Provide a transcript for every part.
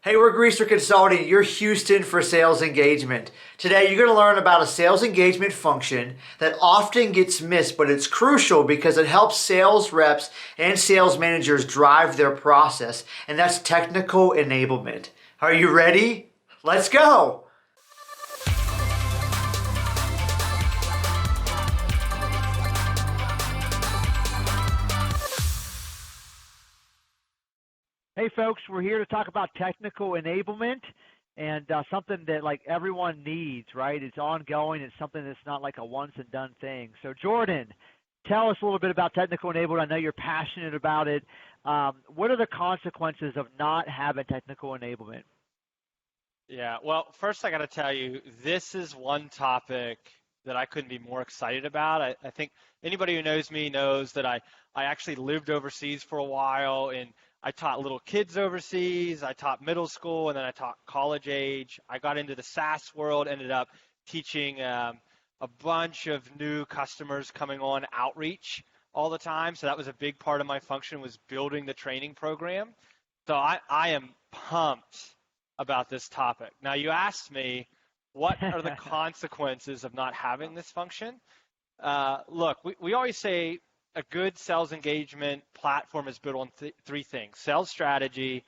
Hey, we're Greaser Consulting, your Houston for sales engagement. Today, you're going to learn about a sales engagement function that often gets missed, but it's crucial because it helps sales reps and sales managers drive their process, and that's technical enablement. Are you ready? Let's go! Hey folks, we're here to talk about technical enablement and something that like everyone needs, right? It's ongoing. It's something that's not like a once and done thing. So Jordan, tell us a little bit about technical enablement. I know you're passionate about it. What are the consequences of not having technical enablement? Yeah, well, first I got to tell you, this is one topic that I couldn't be more excited about. I think anybody who knows me knows that I actually lived overseas for a while, and I taught little kids overseas. I taught middle school, and then I taught college age. I got into the SaaS world, ended up teaching a bunch of new customers coming on outreach all the time. So that was a big part of my function, was building the training program. So I am pumped about this topic. Now, you asked me, what are the consequences of not having this function? Look, we always say a good sales engagement platform is built on three things: sales strategy,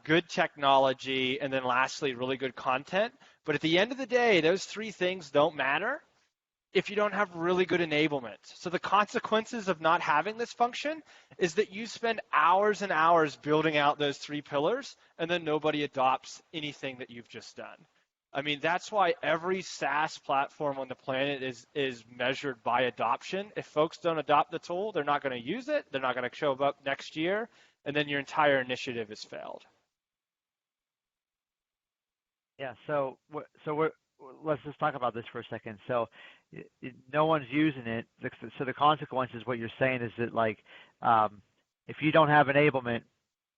good technology, and then lastly, really good content. But at the end of the day, those three things don't matter if you don't have really good enablement. So the consequences of not having this function is that you spend hours and hours building out those three pillars, and then nobody adopts anything that you've just done. I mean, that's why every SaaS platform on the planet is measured by adoption. If folks don't adopt the tool, they're not going to use it, they're not going to show up next year, and then your entire initiative has failed. Yeah, let's just talk about this for a second. So no one's using it. So the consequences, what you're saying is that like if you don't have enablement,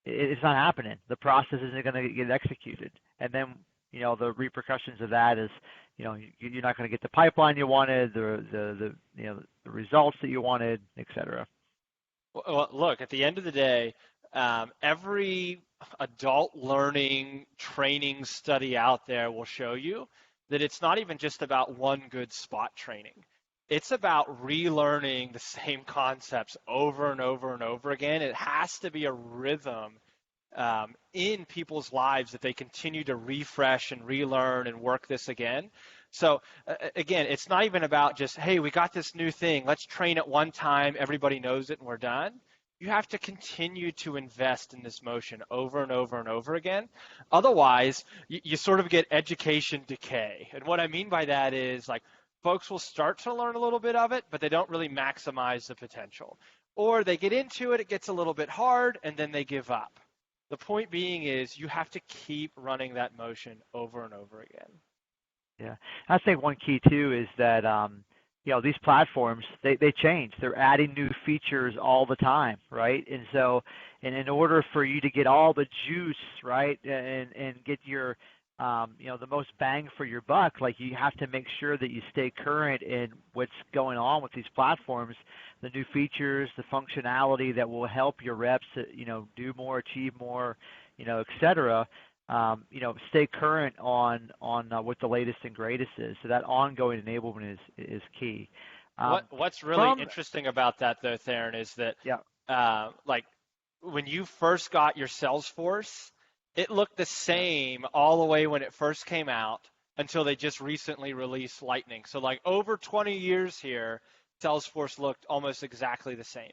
it's not happening. The process isn't going to get executed. And then, the repercussions of that is, you're not going to get the pipeline you wanted, the results that you wanted, et cetera. Well, look, at the end of the day, every adult learning training study out there will show you that it's not even just about one good spot training. It's about relearning the same concepts over and over and over again. It has to be a rhythm in people's lives that they continue to refresh and relearn and work this again. So again, it's not even about just, hey, we got this new thing, let's train it one time, everybody knows it, and we're done. You have to continue to invest in this motion over and over and over again. Otherwise, you sort of get education decay. And what I mean by that is, like, folks will start to learn a little bit of it, but they don't really maximize the potential. Or they get into it, it gets a little bit hard, and then they give up. The point being is you have to keep running that motion over and over again. Yeah. I think one key too is that these platforms, they change. They're adding new features all the time, right? And so, and in order for you to get all the juice, right, and get your the most bang for your buck, like, you have to make sure that you stay current in what's going on with these platforms, the new features, the functionality that will help your reps to, do more, achieve more, et cetera. Stay current on what the latest and greatest is. So that ongoing enablement is key. What's really interesting about that, though, Theron, is that like when you first got your Salesforce, it looked the same all the way when it first came out until they just recently released Lightning. So like over 20 years here, Salesforce looked almost exactly the same.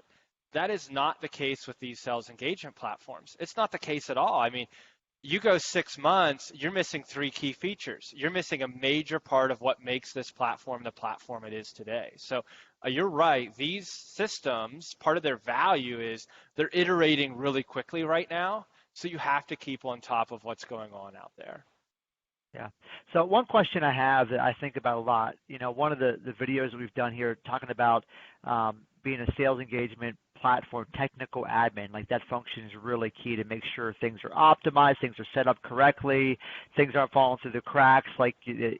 That is not the case with these sales engagement platforms. It's not the case at all. I mean, you go 6 months, you're missing three key features. You're missing a major part of what makes this platform the platform it is today. So you're right. These systems, part of their value is they're iterating really quickly right now. So you have to keep on top of what's going on out there. Yeah. So one question I have that I think about a lot, one of the videos that we've done here talking about being a sales engagement platform technical admin, like that function is really key to make sure things are optimized, things are set up correctly, things aren't falling through the cracks, like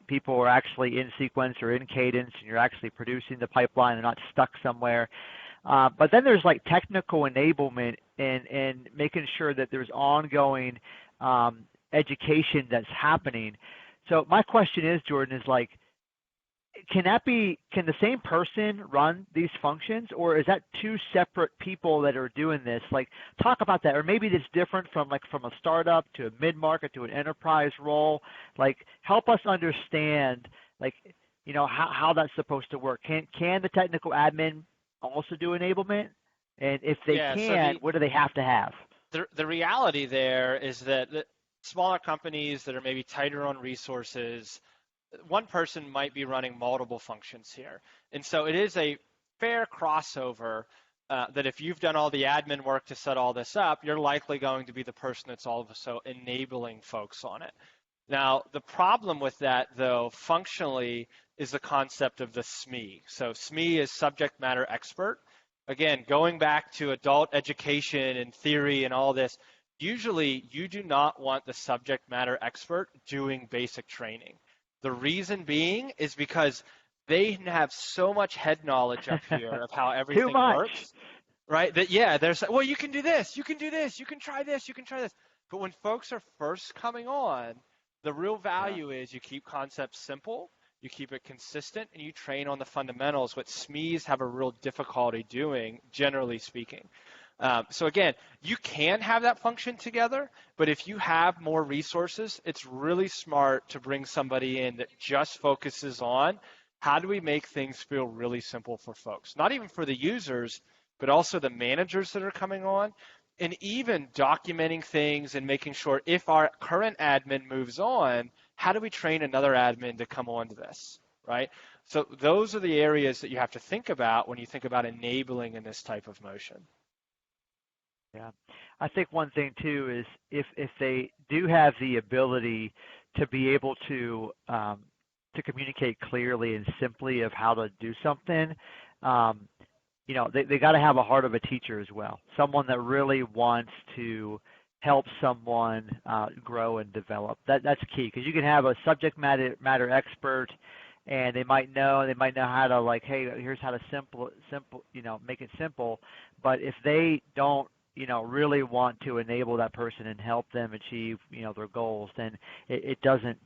people are actually in sequence or in cadence and you're actually producing the pipeline and not stuck somewhere. But then there's like technical enablement and making sure that there's ongoing education that's happening. So my question is, Jordan, is like, can the same person run these functions, or is that two separate people that are doing this? Like, talk about that. Or maybe it's different from a startup to a mid-market to an enterprise role. Like, help us understand, like, how that's supposed to work. Can the technical admin also do enablement? And if they Yeah, so can, what do they have to have? the reality there is that smaller companies that are maybe tighter on resources, one person might be running multiple functions here. And so it is a fair crossover that if you've done all the admin work to set all this up, you're likely going to be the person that's also enabling folks on it. Now, the problem with that, though, functionally, is the concept of the SME. So SME is subject matter expert. Again, going back to adult education and theory and all this, usually you do not want the subject matter expert doing basic training. The reason being is because they have so much head knowledge up here of how everything works, right? That, yeah, there's, well, you can do this, you can do this, you can try this, you can try this. But when folks are first coming on, the real value is you keep concepts simple, you keep it consistent, and you train on the fundamentals, what SMEs have a real difficulty doing, generally speaking. So again, you can have that function together, but if you have more resources, it's really smart to bring somebody in that just focuses on how do we make things feel really simple for folks, not even for the users, but also the managers that are coming on, and even documenting things and making sure if our current admin moves on, how do we train another admin to come on to this, right? So those are the areas that you have to think about when you think about enabling in this type of motion. Yeah, I think one thing too is if they do have the ability to be able to communicate clearly and simply of how to do something, they got to have a heart of a teacher as well, someone that really wants to help someone grow and develop. That's key, because you can have a subject matter expert, and they might know how to, like, hey, here's how to make it simple. But if they don't really want to enable that person and help them achieve, their goals, then it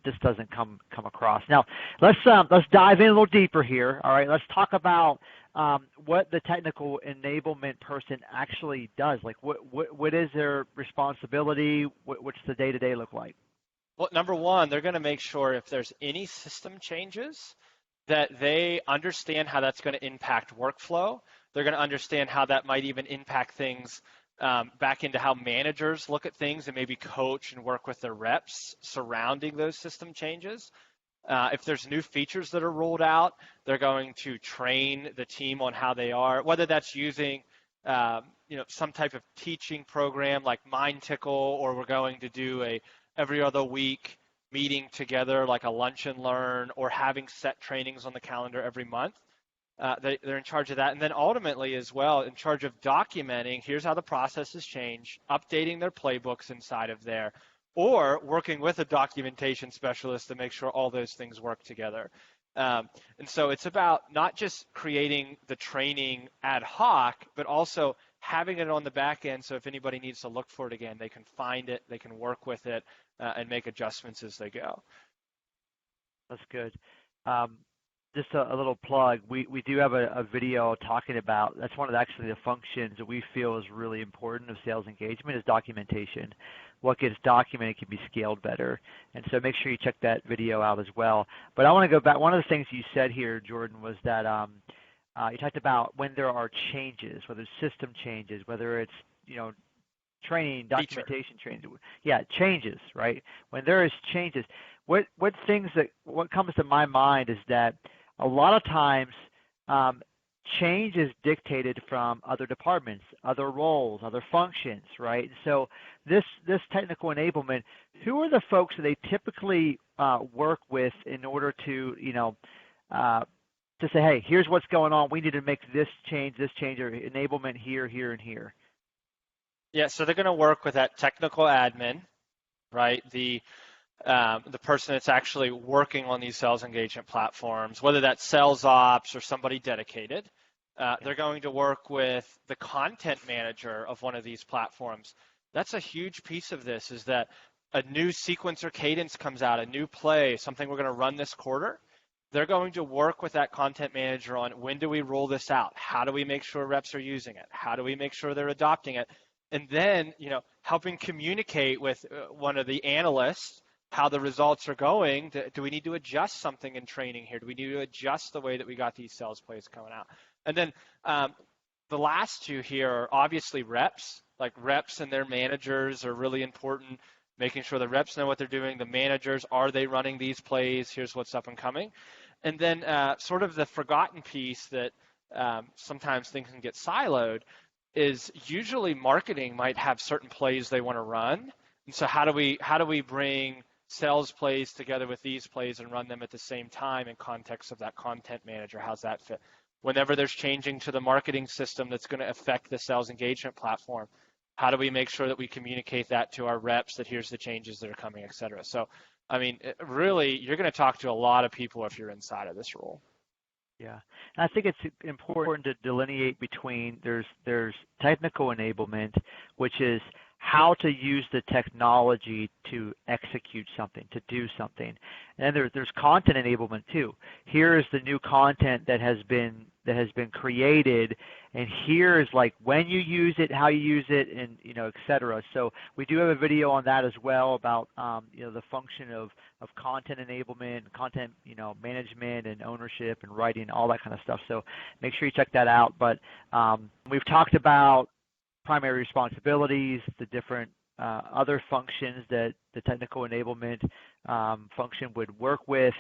just doesn't come across. Now, let's dive in a little deeper here. All right, let's talk about what the technical enablement person actually does. Like, what is their responsibility? What's the day-to-day look like? Well, number one, they're going to make sure if there's any system changes that they understand how that's going to impact workflow. They're going to understand how that might even impact things back into how managers look at things and maybe coach and work with their reps surrounding those system changes. If there's new features that are rolled out, they're going to train the team on how they are, whether that's using some type of teaching program like MindTickle, or we're going to do a every other week meeting together like a lunch and learn, or having set trainings on the calendar every month. They're in charge of that. And then ultimately as well, in charge of documenting, here's how the process has changed, updating their playbooks inside of there, or working with a documentation specialist to make sure all those things work together. And so it's about not just creating the training ad hoc, but also having it on the back end, so if anybody needs to look for it again, they can find it, they can work with it, and make adjustments as they go. That's good. Just a little plug, we do have a video talking about, that's one of the functions that we feel is really important of sales engagement, is documentation. What gets documented can be scaled better. And so make sure you check that video out as well. But I want to go back, one of the things you said here, Jordan, was that you talked about when there are changes, whether it's system changes, whether it's, training, documentation changes. Yeah, changes, right? When there is changes, what comes to my mind is that a lot of times change is dictated from other departments, other roles, other functions, right? So this technical enablement, who are the folks that they typically work with in order to say, hey, here's what's going on, we need to make this change, or enablement here, here, and here? Yeah, so they're going to work with that technical admin, right? The person that's actually working on these sales engagement platforms, whether that's sales ops or somebody dedicated. They're going to work with the content manager of one of these platforms. That's a huge piece of this, is that a new sequence or cadence comes out, a new play, something we're going to run this quarter, they're going to work with that content manager on when do we roll this out? How do we make sure reps are using it? How do we make sure they're adopting it? And then, helping communicate with one of the analysts how the results are going. Do we need to adjust something in training here? Do we need to adjust the way that we got these sales plays coming out? And then the last two here are obviously reps. Like reps and their managers are really important, making sure the reps know what they're doing. The managers, are they running these plays? Here's what's up and coming. And then sort of the forgotten piece that sometimes things can get siloed is usually marketing might have certain plays they want to run. And so how do we bring sales plays together with these plays and run them at the same time in context of that content manager? How's that fit? Whenever there's changing to the marketing system that's going to affect the sales engagement platform, how do we make sure that we communicate that to our reps that here's the changes that are coming, et cetera? So, I mean, really, you're going to talk to a lot of people if you're inside of this role. Yeah, and I think it's important to delineate between there's technical enablement, which is how to use the technology to execute something, to do something, and there's content enablement too. Here is the new content that has been created, and here is like when you use it, how you use it, and et cetera. So we do have a video on that as well about the function of content enablement, content management, and ownership, and writing, all that kind of stuff. So make sure you check that out. But we've talked about primary responsibilities, the different other functions that the technical enablement function would work with.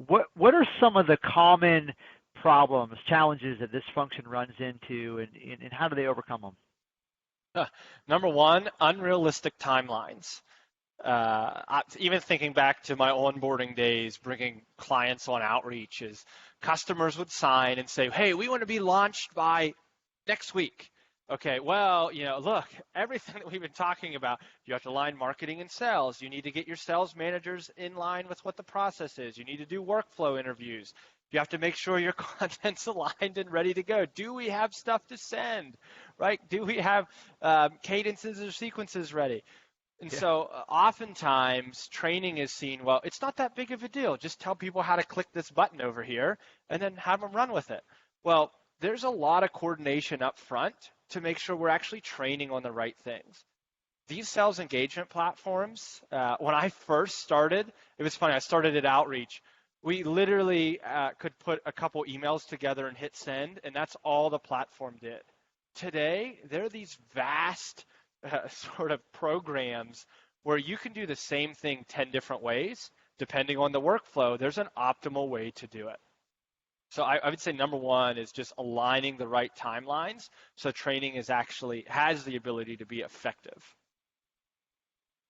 What are some of the common problems, challenges that this function runs into, and how do they overcome them? Number one, unrealistic timelines. Even thinking back to my onboarding days, bringing clients on outreach, is customers would sign and say, hey, we want to be launched by next week. Okay, well, look, everything that we've been talking about, you have to align marketing and sales. You need to get your sales managers in line with what the process is. You need to do workflow interviews. You have to make sure your content's aligned and ready to go. Do we have stuff to send, right? Do we have cadences or sequences ready? And so oftentimes training is seen, well, it's not that big of a deal. Just tell people how to click this button over here and then have them run with it. Well, there's a lot of coordination up front to make sure we're actually training on the right things. These sales engagement platforms, when I first started, it was funny, I started at Outreach. We literally could put a couple emails together and hit send, and that's all the platform did. Today, there are these vast sort of programs where you can do the same thing 10 different ways. Depending on the workflow, there's an optimal way to do it. So I would say number one is just aligning the right timelines so training has the ability to be effective.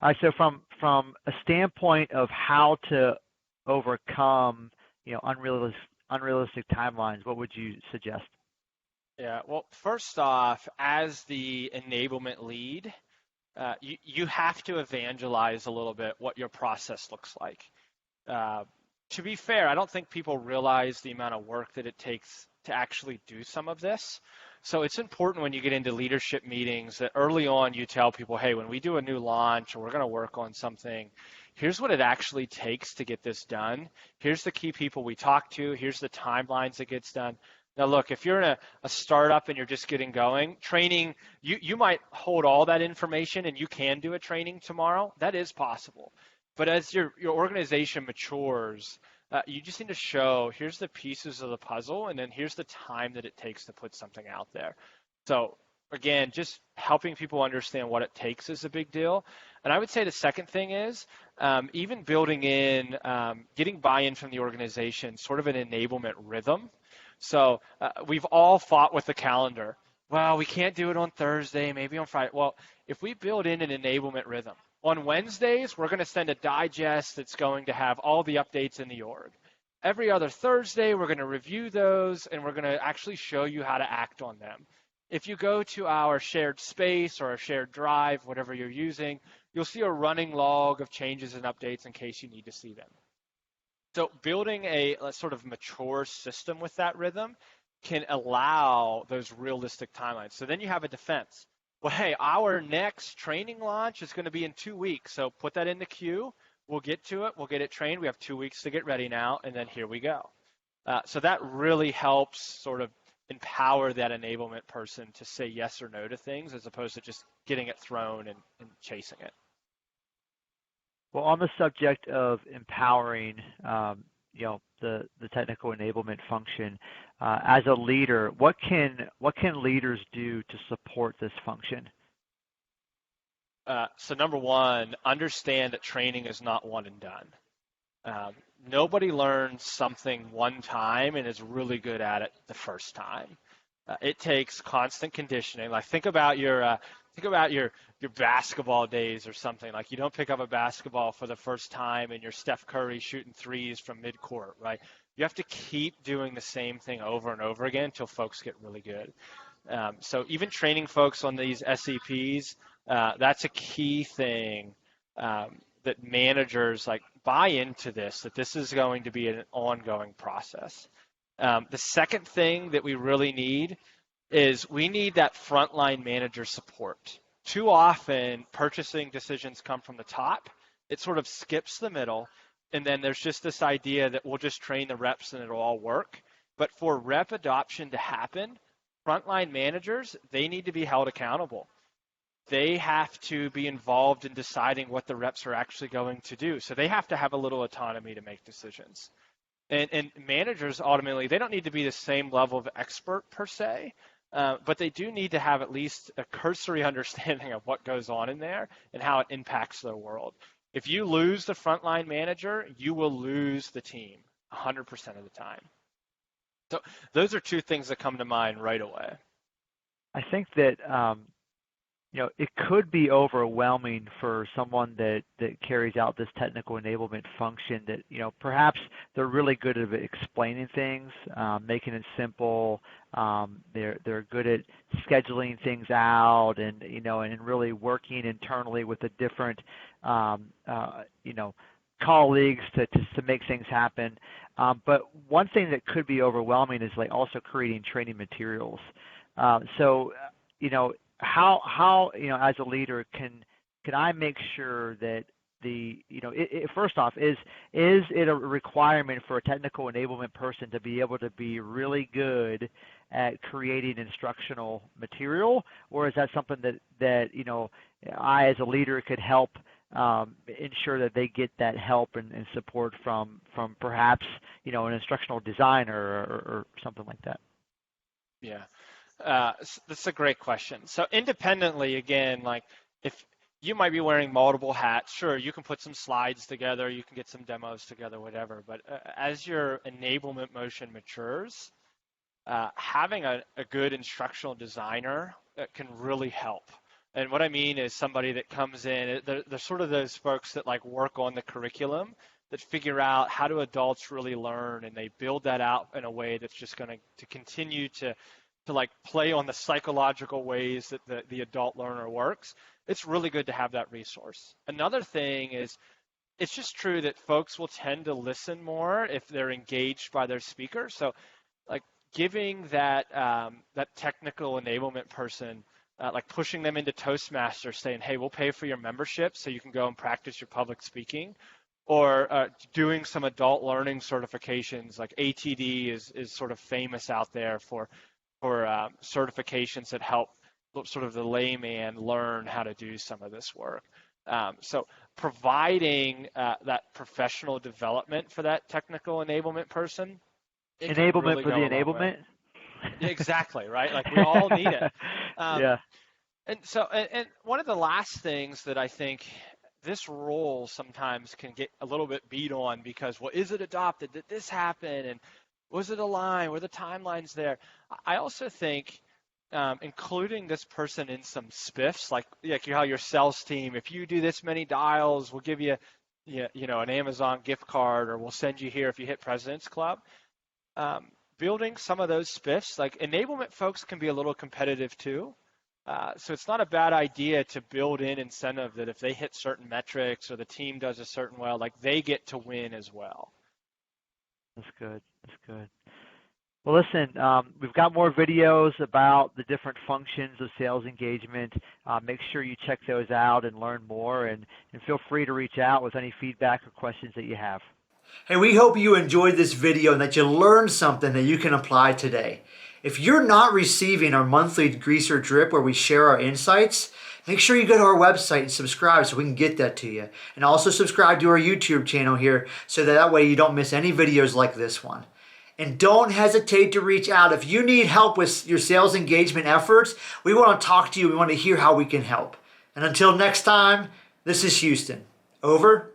All right, so from a standpoint of how to overcome unrealistic timelines, what would you suggest? Yeah, well, first off, as the enablement lead, you have to evangelize a little bit what your process looks like. To be fair, I don't think people realize the amount of work that it takes to actually do some of this. So it's important when you get into leadership meetings that early on you tell people, hey, when we do a new launch or we're going to work on something, here's what it actually takes to get this done. Here's the key people we talk to. Here's the timelines that gets done. Now, look, if you're in a startup and you're just getting going, training, you might hold all that information and you can do a training tomorrow. That is possible. But as your organization matures, you just need to show, here's the pieces of the puzzle, and then here's the time that it takes to put something out there. So again, just helping people understand what it takes is a big deal. And I would say the second thing is even building in, getting buy-in from the organization, sort of an enablement rhythm. So we've all fought with the calendar. Well, we can't do it on Thursday, maybe on Friday. Well, if we build in an enablement rhythm, on Wednesdays, we're going to send a digest that's going to have all the updates in the org. Every other Thursday, we're going to review those, and we're going to actually show you how to act on them. If you go to our shared space or our shared drive, whatever you're using, you'll see a running log of changes and updates in case you need to see them. So building a sort of mature system with that rhythm can allow those realistic timelines. So then you have a defense. well, hey, our next training launch is going to be in 2 weeks. So put that in the queue. We'll get to it. We'll get it trained. We have 2 weeks to get ready now. And then here we go. So that really helps sort of empower that enablement person to say yes or no to things as opposed to just getting it thrown and chasing it. Well, on the subject of empowering, the technical enablement function, as a leader, what can leaders do to support this function? So number one, understand that training is not one and done. Nobody learns something one time and is really good at it the first time. It takes constant conditioning. Like think about your basketball days or something. Like you don't pick up a basketball for the first time and you're Steph Curry shooting threes from midcourt, right? You have to keep doing the same thing over and over again until folks get really good. So even training folks on these SEPs, that's a key thing that managers like buy into this, that this is going to be an ongoing process. The second thing that we really need is we need that frontline manager support. Too often, purchasing decisions come from the top. It sort of skips the middle, and then there's just this idea that we'll just train the reps and it'll all work. But for rep adoption to happen, frontline managers, they need to be held accountable. They have to be involved in deciding what the reps are actually going to do. So they have to have a little autonomy to make decisions. And managers, ultimately, they don't need to be the same level of expert per se, but they do need to have at least a cursory understanding of what goes on in there and how it impacts their world. If you lose the frontline manager, you will lose the team 100% of the time. So those are two things that come to mind right away. I think that it could be overwhelming for someone that carries out this technical enablement function that, perhaps they're really good at explaining things, making it simple. They're good at scheduling things out and really working internally with the different, colleagues to make things happen. But one thing that could be overwhelming is like also creating training materials. How as a leader can I make sure that first off, is it a requirement for a technical enablement person to be able to be really good at creating instructional material, or is that something that I as a leader could help ensure that they get that help and support from perhaps an instructional designer or something like that? Yeah. That's a great question. So independently, again, like if you might be wearing multiple hats, sure, you can put some slides together, you can get some demos together, whatever. But as your enablement motion matures, having a good instructional designer can really help. And what I mean is somebody that comes in, they're sort of those folks that like work on the curriculum, that figure out how do adults really learn, and they build that out in a way that's just going to continue to like play on the psychological ways that the adult learner works. It's really good to have that resource. Another thing is it's just true that folks will tend to listen more if they're engaged by their speaker. So like giving that technical enablement person, like pushing them into Toastmasters, saying, hey, we'll pay for your membership so you can go and practice your public speaking, or doing some adult learning certifications. Like ATD is sort of famous out there for certifications that help sort of the layman learn how to do some of this work. So providing that professional development for that technical enablement person. Enablement really for the enablement? Exactly, right? Like we all need it. Yeah. And so, and one of the last things that I think this role sometimes can get a little bit beat on because, well, is it adopted? Did this happen? And was it aligned? Were the timelines there? I also think including this person in some spiffs, like how your sales team, if you do this many dials, we'll give you, an Amazon gift card, or we'll send you here if you hit President's Club. Building some of those spiffs, like enablement folks can be a little competitive too. So it's not a bad idea to build in incentive that if they hit certain metrics or the team does a certain well, like they get to win as well. That's good. That's good. Well, listen, we've got more videos about the different functions of sales engagement. Make sure you check those out and learn more, and feel free to reach out with any feedback or questions that you have. Hey, we hope you enjoyed this video and that you learned something that you can apply today. If you're not receiving our monthly Greaser Drip where we share our insights, make sure you go to our website and subscribe so we can get that to you. And also subscribe to our YouTube channel here so that way you don't miss any videos like this one. And don't hesitate to reach out. If you need help with your sales engagement efforts, we want to talk to you. We want to hear how we can help. And until next time, this is Houston. Over